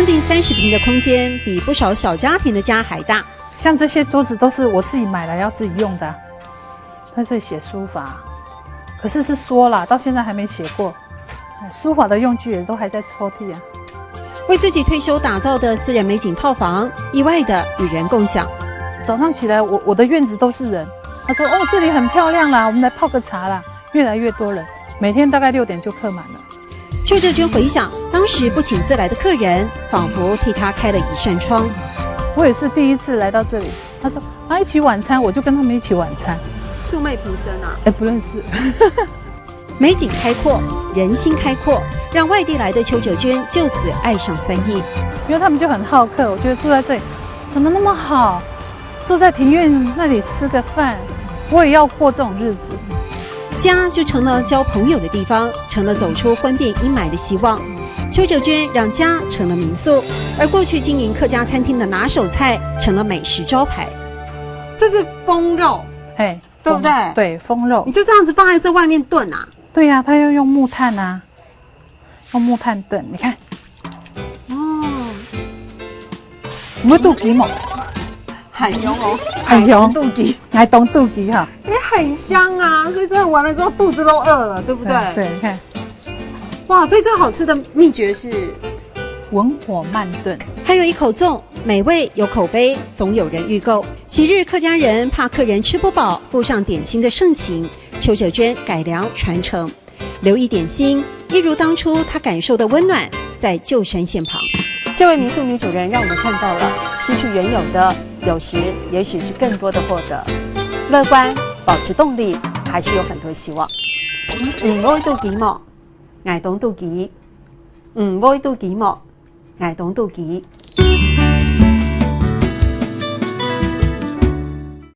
近30平的空间，比不少小家庭的家还大。像这些桌子都是我自己买来要自己用的，在这里写书法，可是说啦，到现在还没写过。书法的用具也都还在抽屉啊。为自己退休打造的私人美景套房，意外的与人共享。早上起来，我的院子都是人。他说：“哦，这里很漂亮啦，我们来泡个茶啦。”越来越多人，每天大概6点就客满了。邱哲娟回想，当时不请自来的客人，仿佛替他开了一扇窗。我也是第一次来到这里，他说：“一起晚餐。”我就跟他们一起晚餐。素昧平生啊？不认识。美景开阔，人心开阔，让外地来的邱哲娟就此爱上3义。因为他们就很好客，我觉得住在这里怎么那么好？住在庭院那里吃个饭，我也要过这种日子。家就成了交朋友的地方，成了走出婚变阴霾的希望。邱哲娟让家成了民宿，而过去经营客家餐厅的拿手菜成了美食招牌。这是风肉，对不对？对，风肉。你就这样子放在这外面炖啊？对呀，他要用木炭啊，用木炭炖。你看，有冇肚皮冇？很香哦，很香，肚皮，来冻肚皮哈，很香啊！所以这样完了之后肚子都饿了，对不对？对，你看，哇！所以这好吃的秘诀是文火慢炖，还有一口粽，美味有口碑，总有人预购。昔日客家人怕客人吃不饱，附上点心的盛情，邱哲娟改良传承，留意点心，一如当初她感受的温暖，在旧山线旁。这位民宿女主人让我们看到了失去原有的，有时也许是更多的获得。乐观，保持动力，还是有很多希望。唔愛妒忌莫，捱懂妒忌；唔愛妒忌莫，捱懂妒忌。